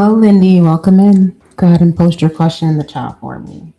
Hello, Lindy. Welcome in. Go ahead and post your question in the chat for me.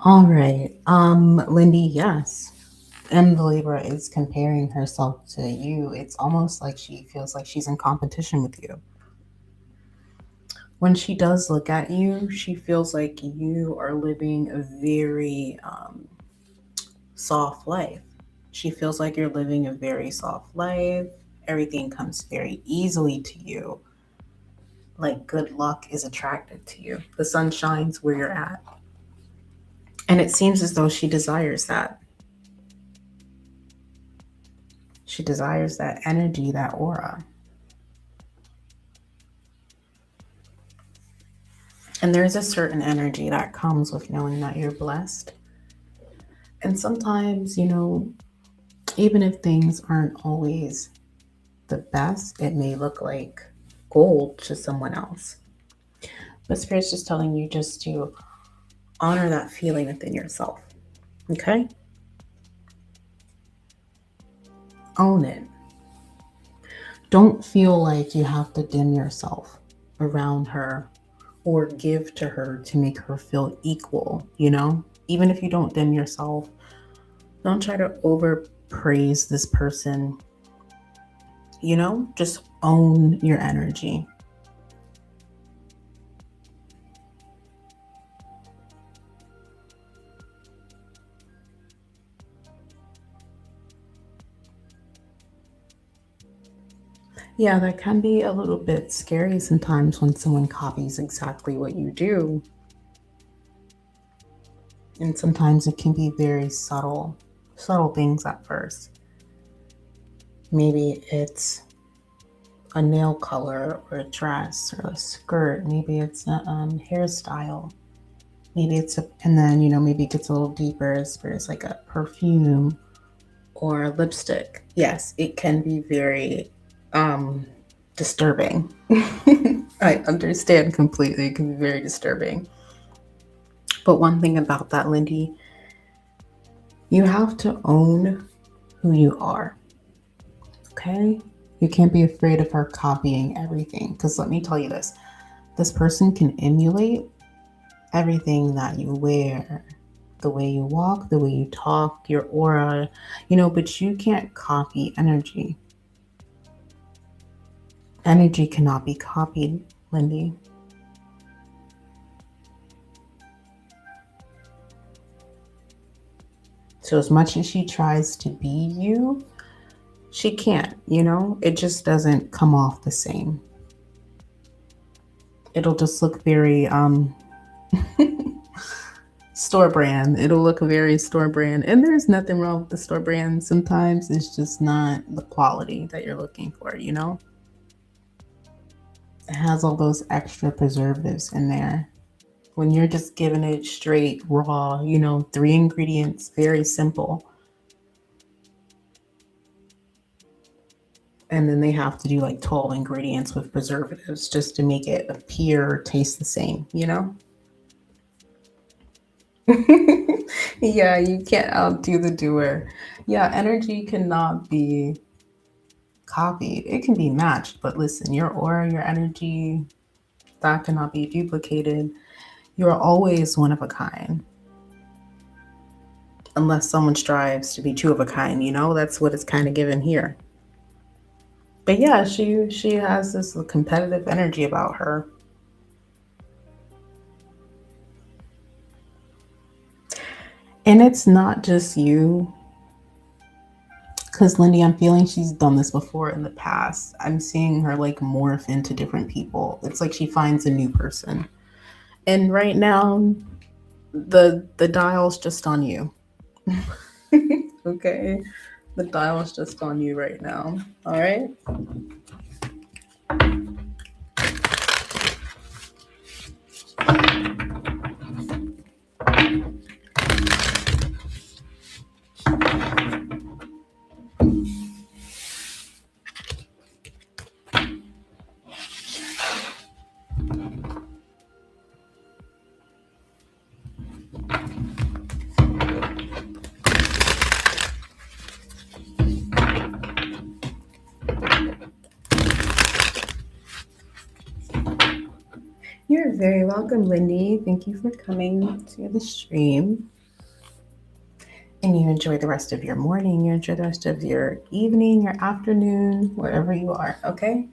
All right. Lindy, yes. And the Libra is comparing herself to you. It's almost like she feels like she's in competition with you. When she does look at you, she feels like you are living a very soft life. She feels like you're living a very soft life. Everything comes very easily to you. Like good luck is attracted to you. The sun shines where you're at. And it seems as though she desires that. She desires that energy, that aura. And there's a certain energy that comes with knowing that you're blessed. And sometimes, even if things aren't always the best, it may look like gold to someone else. But Spirit's just telling you just to honor that feeling within yourself. Okay? Own it. Don't feel like you have to dim yourself around her or give to her to make her feel equal, Even if you don't dim yourself, don't try to overpraise this person, Just own your energy. Yeah, that can be a little bit scary sometimes when someone copies exactly what you do. And sometimes it can be very subtle things at first. Maybe it's a nail color or a dress or a skirt. Maybe it's a hairstyle. Maybe it's a, and then, maybe it gets a little deeper as far as like a perfume or lipstick. Yes, it can be very disturbing. I understand completely. It can be very disturbing. But one thing about that, Lindy, you have to own who you are. Okay? You can't be afraid of her copying everything. Because let me tell you this person can emulate everything that you wear, the way you walk, the way you talk, your aura, but you can't copy energy. Energy cannot be copied, Lindy. So as much as she tries to be you, she can't, it just doesn't come off the same. It'll just look very store brand. It'll look very store brand. And there's nothing wrong with the store brand. Sometimes it's just not the quality that you're looking for, It has all those extra preservatives in there. When you're just giving it straight raw, 3 ingredients, very simple. And then they have to do like 12 ingredients with preservatives just to make it appear or taste the same, Yeah, you can't outdo the doer. Yeah, energy cannot be copied. It can be matched, but listen, your aura, your energy, that cannot be duplicated. You're always one of a kind. Unless someone strives to be two of a kind, that's what it's kind of given here. But yeah, she has this competitive energy about her. And it's not just you. Because Lindy, I'm feeling she's done this before in the past. I'm seeing her like morph into different people. It's like she finds a new person. And right now, the dial's just on you. Okay? The dial's just on you right now. All right? You're very welcome, Lindy. Thank you for coming to the stream. And you enjoy the rest of your morning, you enjoy the rest of your evening, your afternoon, wherever you are, okay?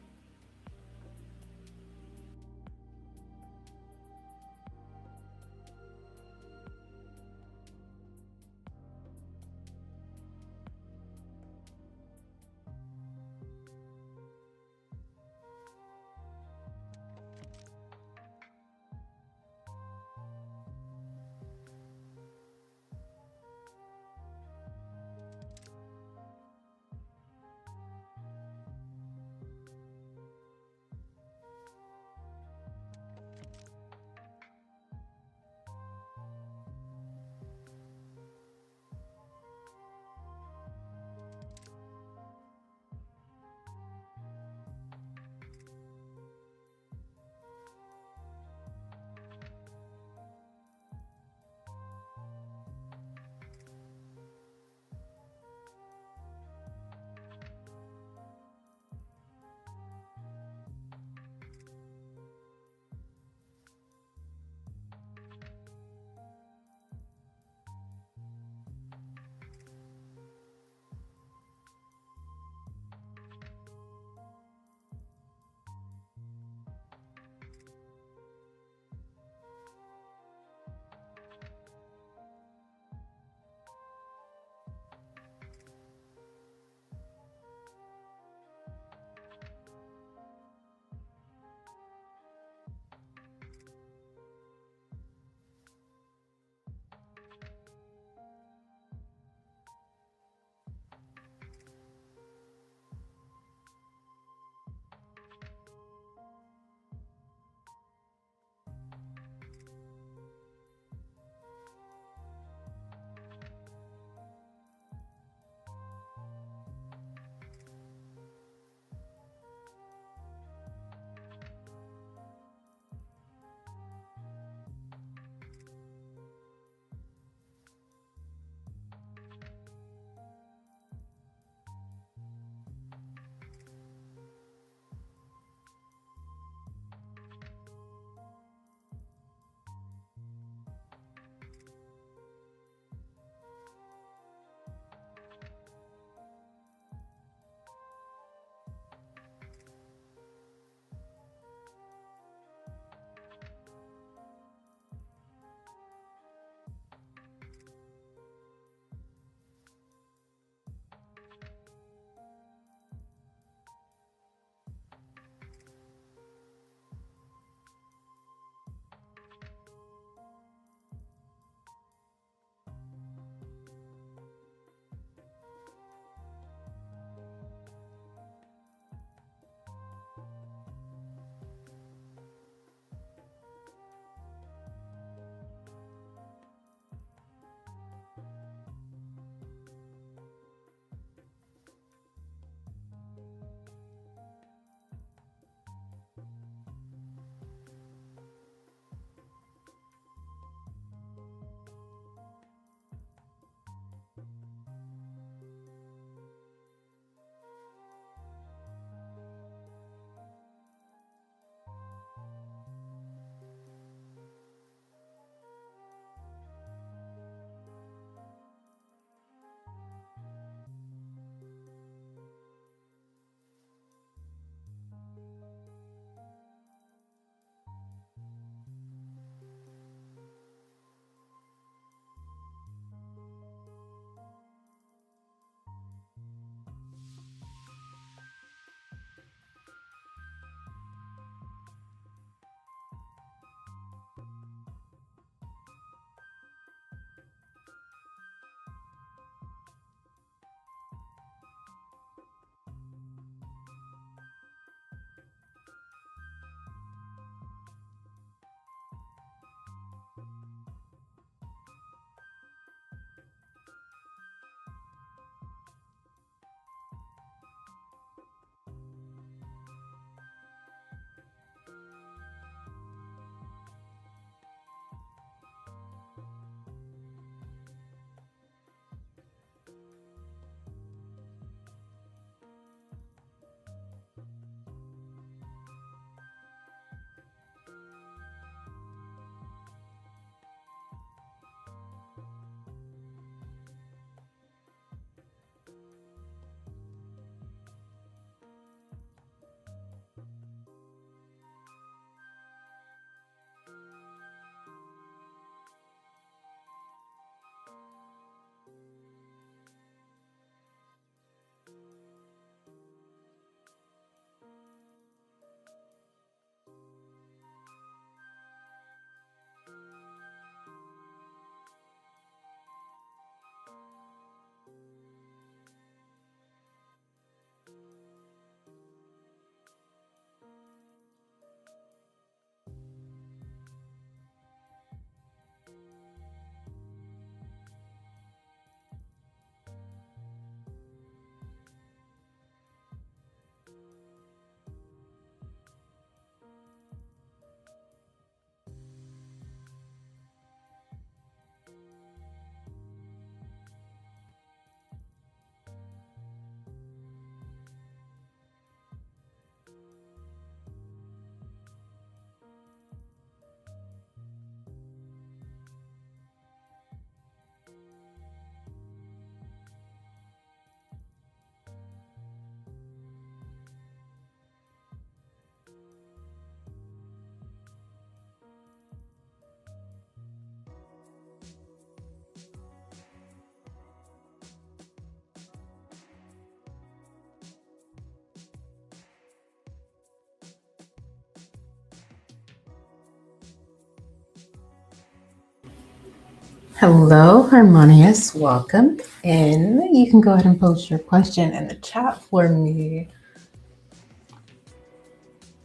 Hello, Harmonious. Welcome in. You can go ahead and post your question in the chat for me.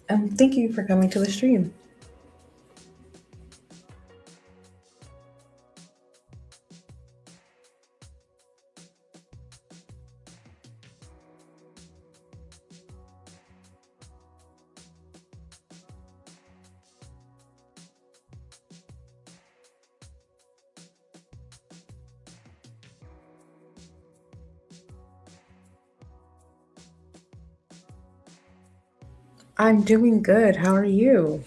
And thank you for coming to the stream. I'm doing good. How are you?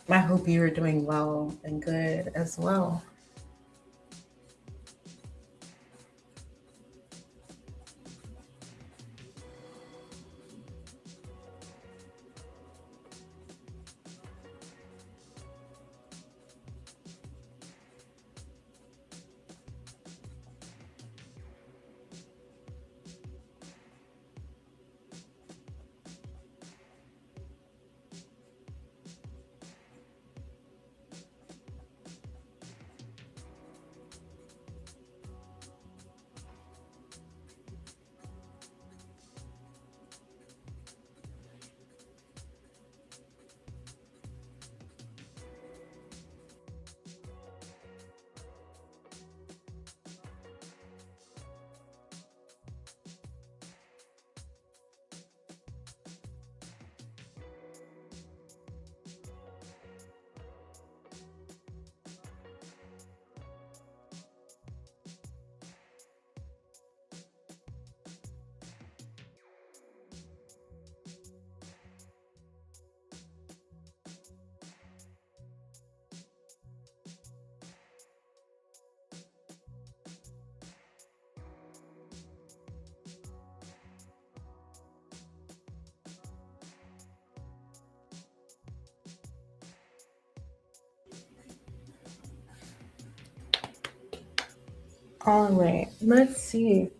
I hope you are doing well and good as well. All right, let's see.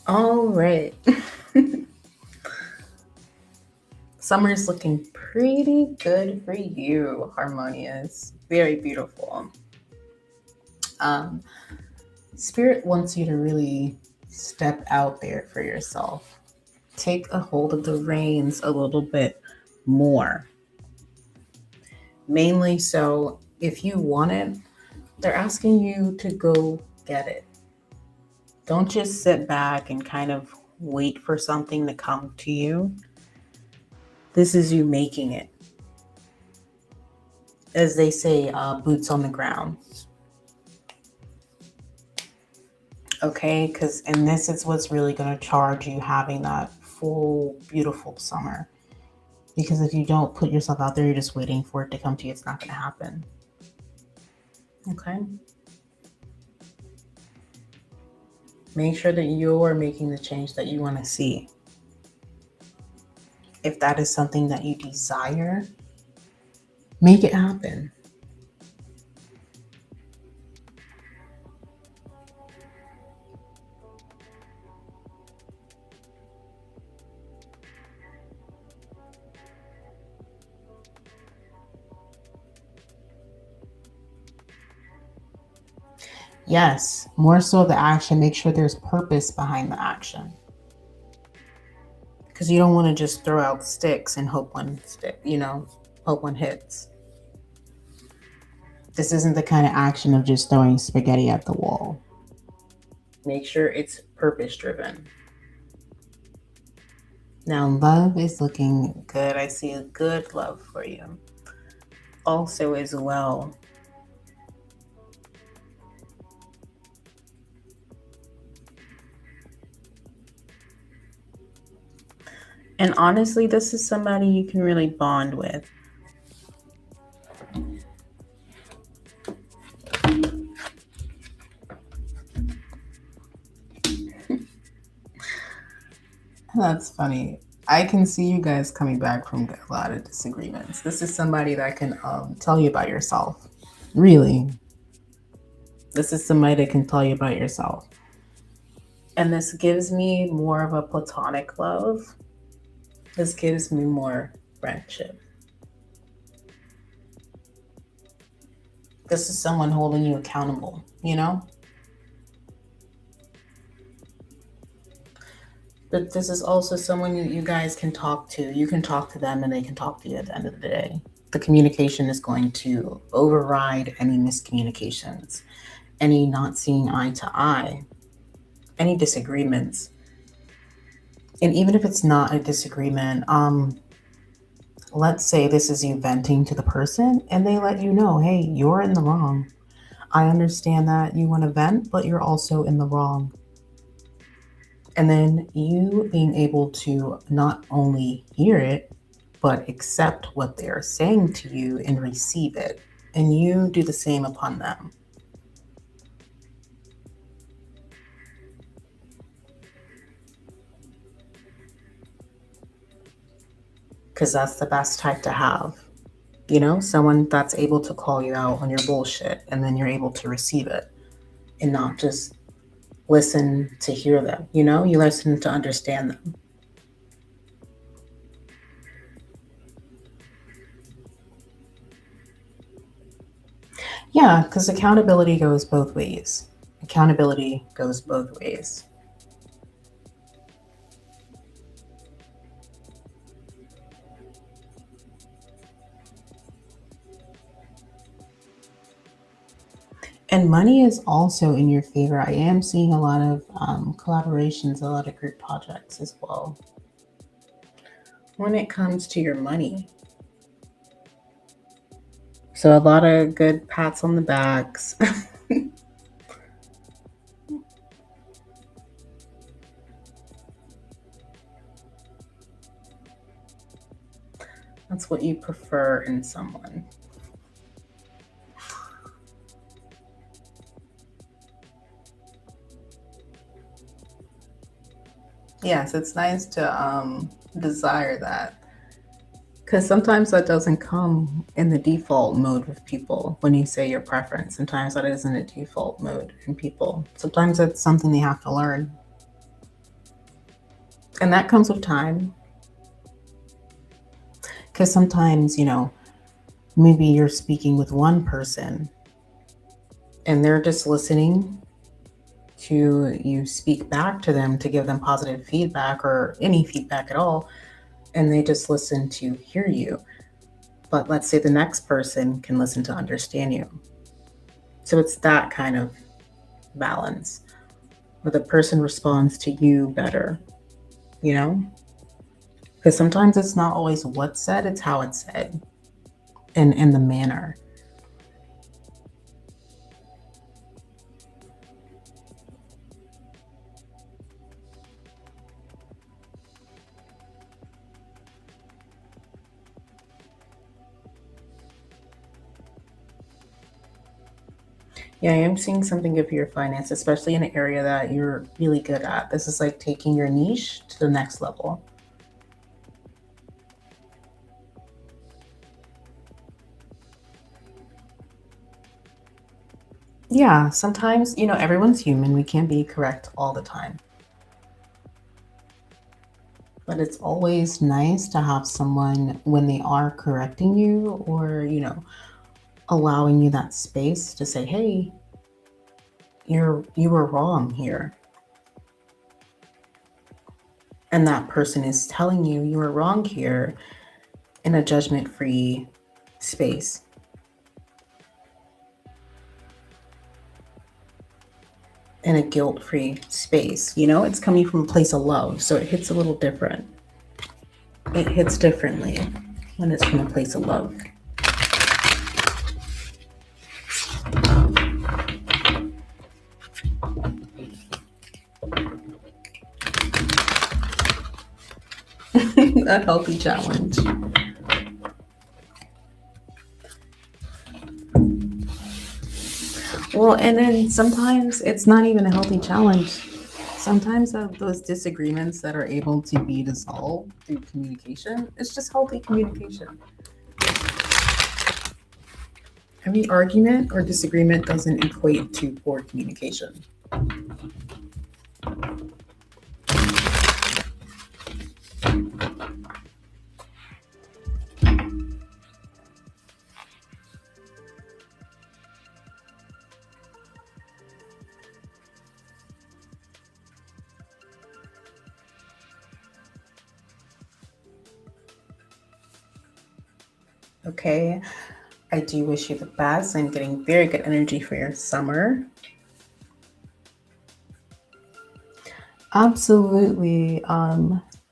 All right. Summer's looking pretty good for you, Harmonious. Very beautiful. Um, Spirit wants you to really step out there for yourself. Take a hold of the reins a little bit more. Mainly so if you want it, They're asking you to go get it. Don't just sit back and kind of wait for something to come to you. This is you making it. As they say, boots on the ground. Okay? And this is what's really going to charge you having that full, beautiful summer. Because if you don't put yourself out there, you're just waiting for it to come to you. It's not going to happen. Okay? Make sure that you're making the change that you want to see. If that is something that you desire, make it happen. Yes, more so the action. Make sure there's purpose behind the action. Because you don't want to just throw out sticks and hope one stick, hope one hits. This isn't the kind of action of just throwing spaghetti at the wall. Make sure it's purpose driven. Now, love is looking good. I see a good love for you. Also, as well, and honestly, this is somebody you can really bond with. That's funny. I can see you guys coming back from a lot of disagreements. This is somebody that can tell you about yourself. Really. This is somebody that can tell you about yourself. And this gives me more of a platonic love. This gives me more friendship. This is someone holding you accountable, But this is also someone you guys can talk to. You can talk to them and they can talk to you at the end of the day. The communication is going to override any miscommunications, any not seeing eye to eye, any disagreements. And even if it's not a disagreement, let's say this is you venting to the person and they let you know, hey, you're in the wrong. I understand that you want to vent, but you're also in the wrong. And then you being able to not only hear it, but accept what they're saying to you and receive it. And you do the same upon them. Because that's the best type to have. Someone that's able to call you out on your bullshit and then you're able to receive it and not just listen to hear them. You listen to understand them. Yeah, because accountability goes both ways. Accountability goes both ways. And money is also in your favor. I am seeing a lot of collaborations, a lot of group projects as well. When it comes to your money, so a lot of good pats on the backs. That's what you prefer in someone. Yes, it's nice to desire that. Because sometimes that doesn't come in the default mode with people when you say your preference. Sometimes that isn't a default mode in people. Sometimes it's something they have to learn. And that comes with time. Because sometimes, maybe you're speaking with one person and they're just listening to you speak back to them to give them positive feedback or any feedback at all. And they just listen to hear you. But let's say the next person can listen to understand you. So it's that kind of balance where the person responds to you better, you know? Because sometimes it's not always what's said, it's how it's said and the manner. Yeah, I am seeing something of your finance, especially in an area that you're really good at. This is like taking your niche to the next level. Yeah, sometimes, everyone's human. We can't be correct all the time. But it's always nice to have someone when they are correcting you or, allowing you that space to say, "Hey, you were wrong here." And that person is telling you you were wrong here in a judgment-free space. In a guilt-free space. It's coming from a place of love, so it hits a little different. It hits differently when it's from a place of love. A healthy challenge. Well, and then sometimes it's not even a healthy challenge. Sometimes those disagreements that are able to be dissolved through communication, it's just healthy communication. Every argument or disagreement doesn't equate to poor communication. Okay, I do wish you the best. I'm getting very good energy for your summer. Absolutely,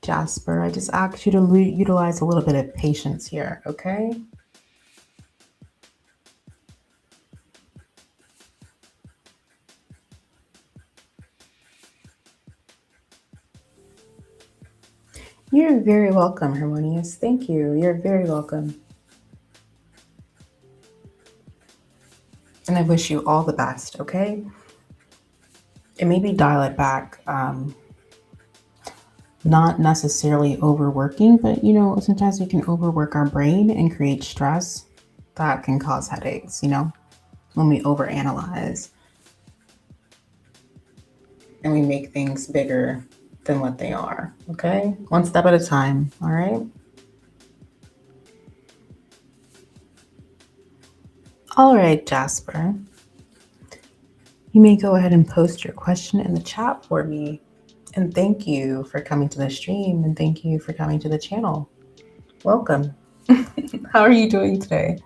Jasper. I just asked you to utilize a little bit of patience here, okay? You're very welcome, Harmonious. Thank you. You're very welcome. And I wish you all the best, okay? And maybe dial it back. Not necessarily overworking, but sometimes we can overwork our brain and create stress that can cause headaches, when we overanalyze and we make things bigger than what they are. Okay? One step at a time. All right? All right, Jasper. You may go ahead and post your question in the chat for me. And thank you for coming to the stream and thank you for coming to the channel. Welcome. How are you doing today?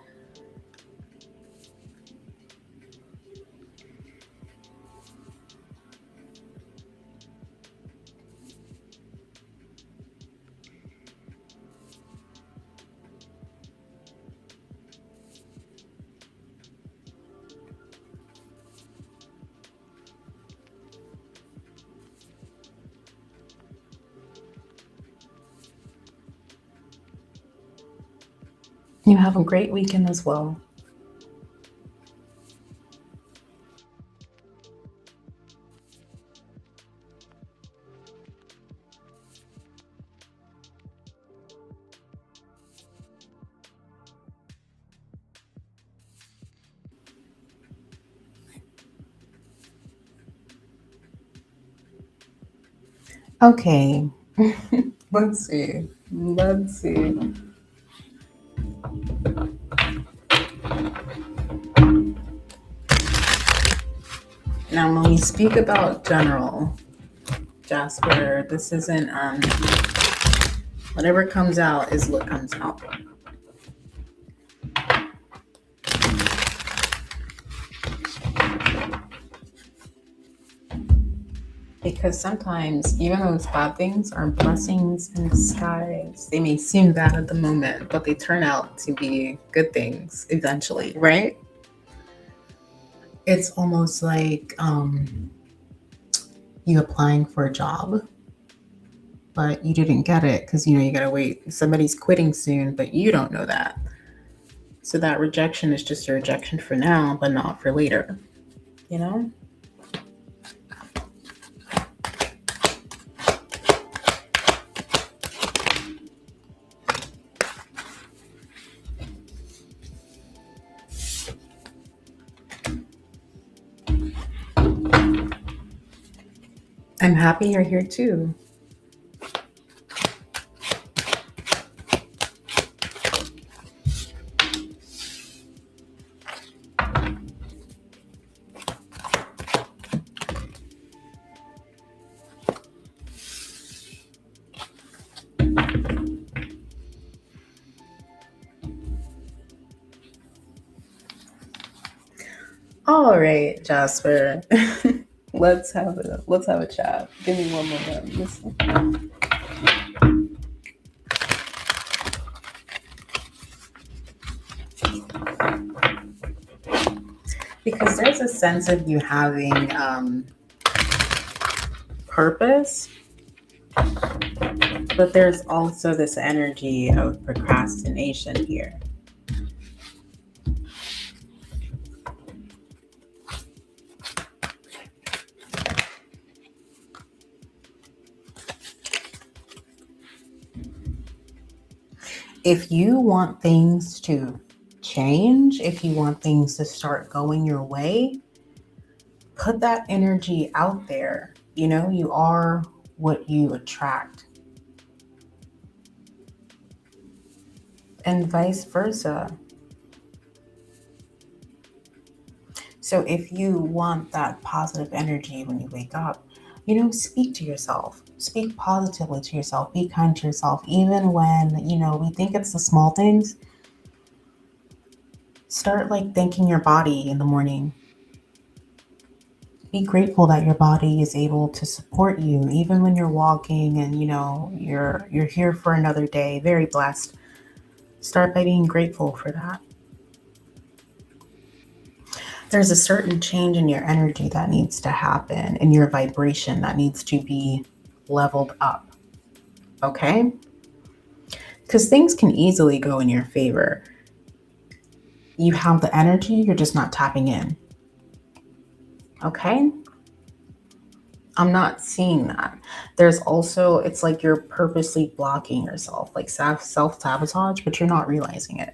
You have a great weekend as well. Okay. Let's see. Let's see. Now, when we speak about general, Jasper, this isn't, whatever comes out is what comes out. Because sometimes even those bad things are blessings in disguise. They may seem bad at the moment, but they turn out to be good things eventually, right? It's almost like you applying for a job, but you didn't get it because you gotta wait. Somebody's quitting soon, but you don't know that. So that rejection is just a rejection for now, but not for later, you know? I'm happy you're here too. All right, Jasper. Let's have a chat. Give me one moment. Listen. Because there's a sense of you having purpose, but there's also this energy of procrastination here. If you want things to change, if you want things to start going your way, put that energy out there. You are what you attract, and vice versa. So if you want that positive energy when you wake up, speak to yourself. Speak positively to yourself. Be kind to yourself. Even when, we think it's the small things, start like thanking your body in the morning. Be grateful that your body is able to support you even when you're walking and you're here for another day, very blessed. Start by being grateful for that. There's a certain change in your energy that needs to happen, in your vibration that needs to be leveled up. Okay? Because things can easily go in your favor. You have the energy, you're just not tapping in. Okay? I'm not seeing that. There's also, it's like you're purposely blocking yourself, like self sabotage, but you're not realizing it.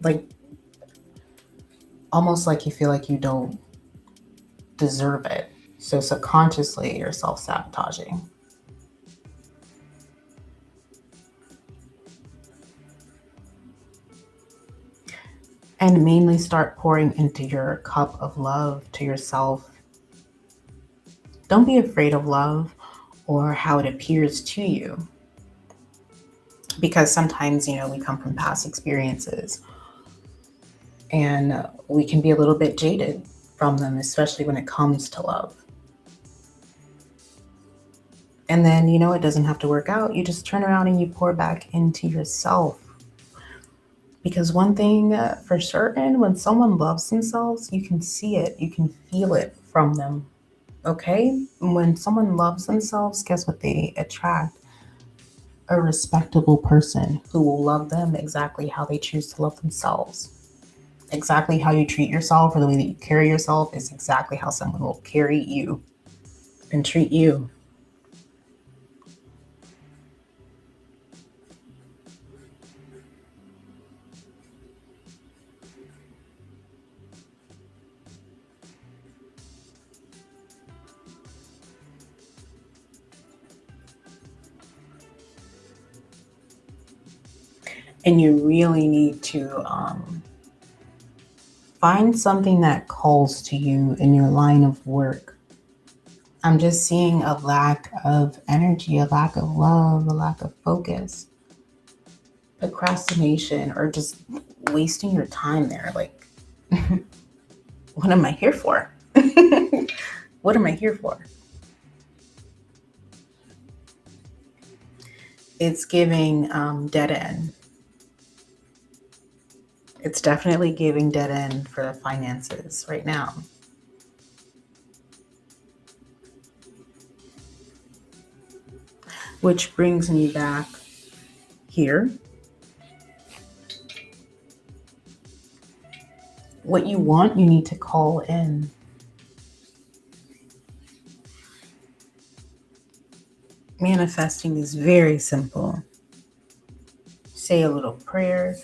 Like, almost like you feel like you don't deserve it. So subconsciously, you're self sabotaging. And mainly start pouring into your cup of love to yourself. Don't be afraid of love or how it appears to you. Because sometimes, we come from past experiences and we can be a little bit jaded from them, especially when it comes to love. And then, it doesn't have to work out. You just turn around and you pour back into yourself. Because one thing for certain, when someone loves themselves, you can see it, you can feel it from them. Okay? When someone loves themselves, guess what they attract? A respectable person who will love them exactly how they choose to love themselves. Exactly how you treat yourself or the way that you carry yourself is exactly how someone will carry you and treat you. And you really need to find something that calls to you in your line of work. I'm just seeing a lack of energy, a lack of love, a lack of focus, procrastination, or just wasting your time there. Like, what am I here for? What am I here for? It's giving dead end. It's definitely giving dead end for the finances right now. Which brings me back here. What you want, you need to call in. Manifesting is very simple. Say a little prayer,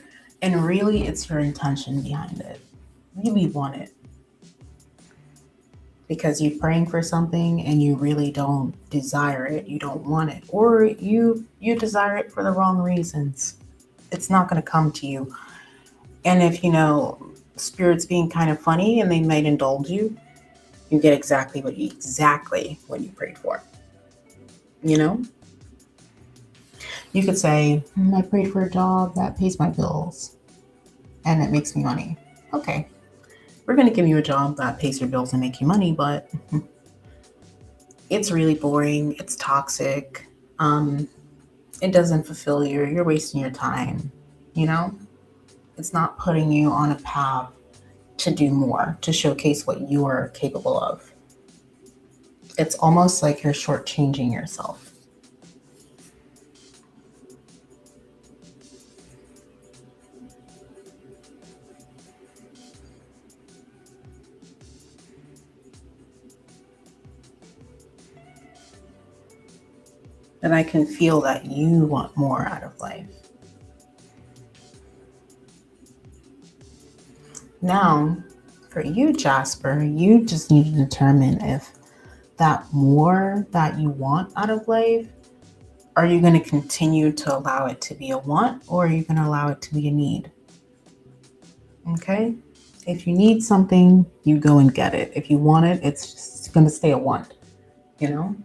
and really it's your intention behind it. Really want it. Because you're praying for something and you really don't desire it, you don't want it, or you desire it for the wrong reasons. It's not going to come to you. And if spirit's being kind of funny and they might indulge you, you get exactly what you prayed for. You know? You could say, I prayed for a job that pays my bills and it makes me money. Okay. We're going to give you a job that pays your bills and make you money, but it's really boring. It's toxic. It doesn't fulfill you. You're wasting your time. It's not putting you on a path to do more, to showcase what you are capable of. It's almost like you're shortchanging yourself. And I can feel that you want more out of life. Now, for you, Jasper, you just need to determine if that more that you want out of life, are you going to continue to allow it to be a want, or are you going to allow it to be a need? Okay? If you need something, you go and get it. If you want it, it's just going to stay a want, you know?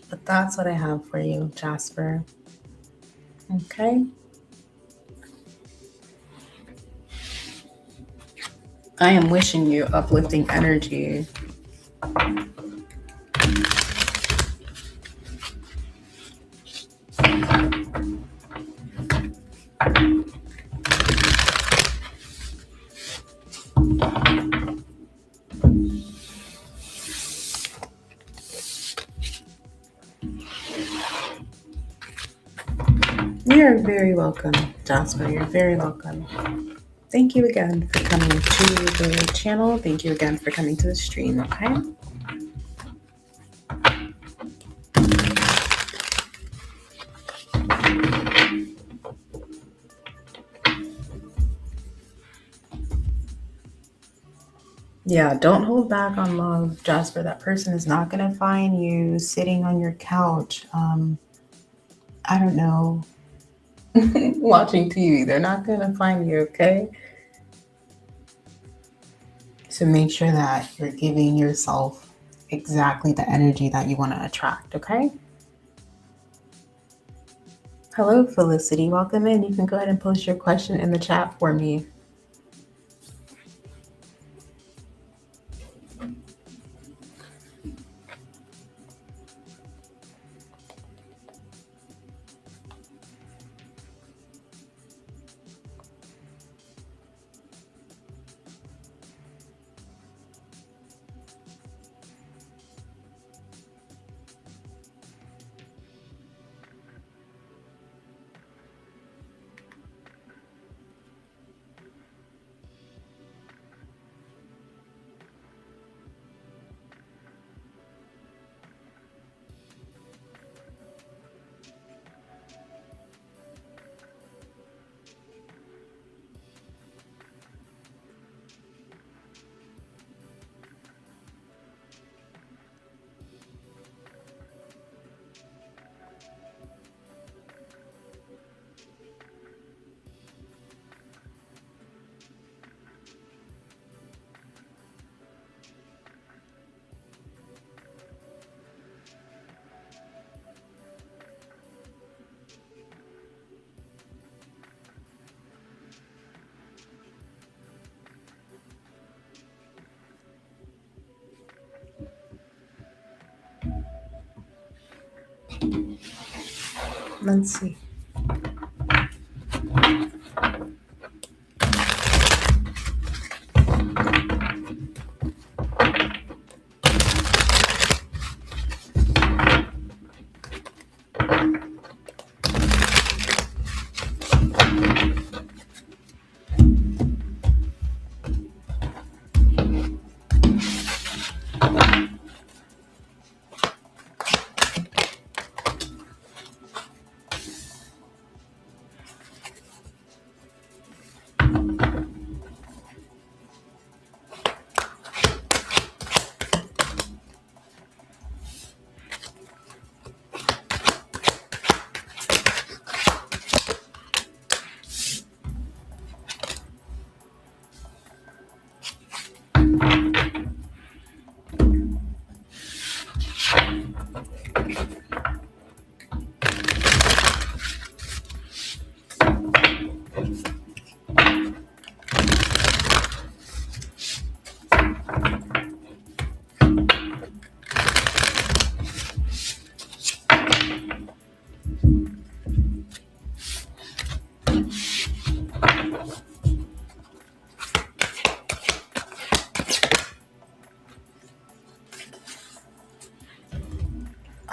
But that's what I have for you, Jasper. Okay? I am wishing you uplifting energy. You're very welcome, Jasper. You're very welcome. Thank you again for coming to the channel. Thank you again for coming to the stream, okay? Yeah, don't hold back on love, Jasper. That person is not going to find you sitting on your couch. I don't know, watching TV. They're not going to find you, okay? So make sure that you're giving yourself exactly the energy that you want to attract, okay? Hello, Felicity. Welcome in. You can go ahead and post your question in the chat for me. Let's see.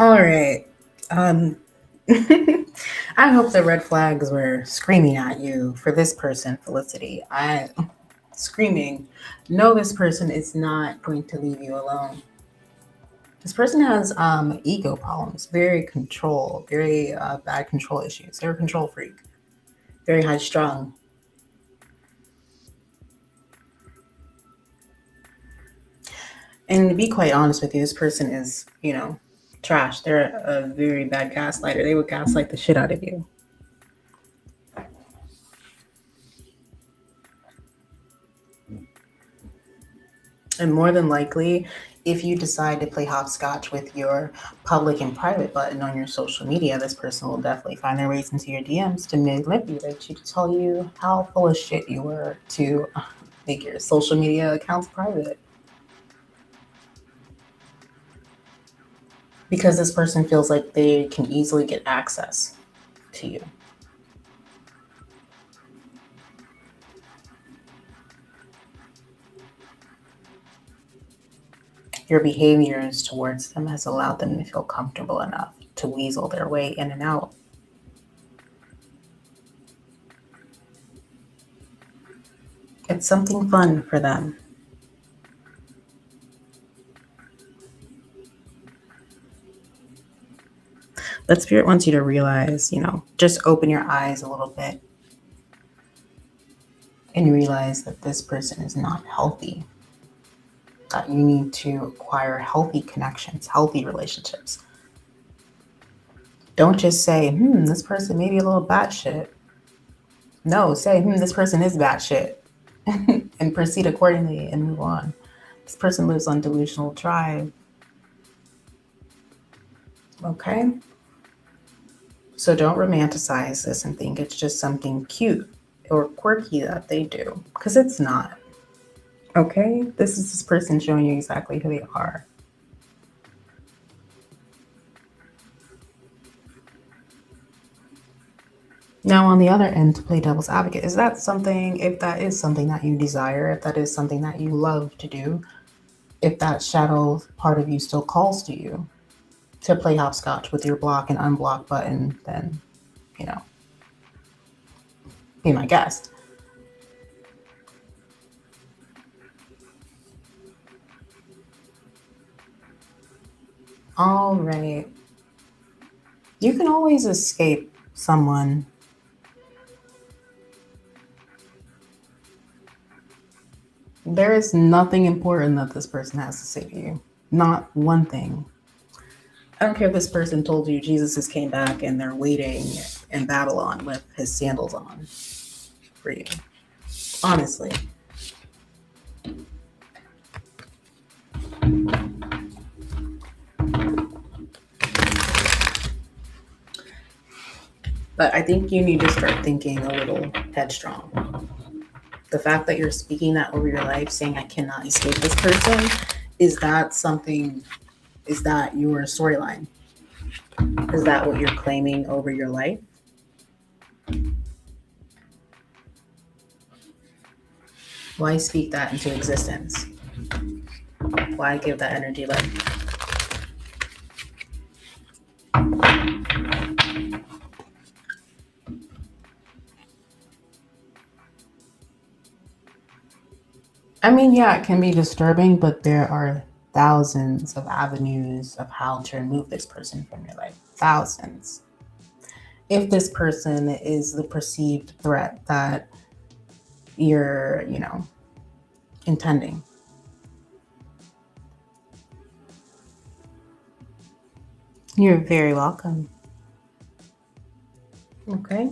All right. Um, I hope the red flags were screaming at you for this person, Felicity. I screaming, no, this person is not going to leave you alone. This person has ego problems, very control, very bad control issues. They're a control freak, very high strung. And to be quite honest with you, this person is, trash. They're a very bad gaslighter. They would gaslight the shit out of you. And more than likely, if you decide to play hopscotch with your public and private button on your social media, this person will definitely find their ways into your DMs to manipulate you, to tell you how full of shit you were to make your social media accounts private. Because this person feels like they can easily get access to you. Your behaviors towards them has allowed them to feel comfortable enough to weasel their way in and out. It's something fun for them. But Spirit wants you to realize, just open your eyes a little bit and realize that this person is not healthy. That you need to acquire healthy connections, healthy relationships. Don't just say, this person may be a little batshit. No, say, this person is batshit. And proceed accordingly and move on. This person lives on delusional drive. Okay? So don't romanticize this and think it's just something cute or quirky that they do, because it's not. Okay? This is this person showing you exactly who they are. Now, on the other end, to play devil's advocate, if that is something that you desire, if that is something that you love to do, if that shadow part of you still calls to you to play hopscotch with your block and unblock button, then, be my guest. All right. You can always escape someone. There is nothing important that this person has to say to you. Not one thing. I don't care if this person told you Jesus just came back and they're waiting in Babylon with his sandals on for you. Honestly. But I think you need to start thinking a little headstrong. The fact that you're speaking that over your life, saying I cannot escape this person, is that your storyline? Is that what you're claiming over your life? Why speak that into existence? Why give that energy life? I mean, yeah, it can be disturbing, but there are thousands of avenues of how to remove this person from your life. Thousands. If this person is the perceived threat that you're, intending. You're very welcome. Okay.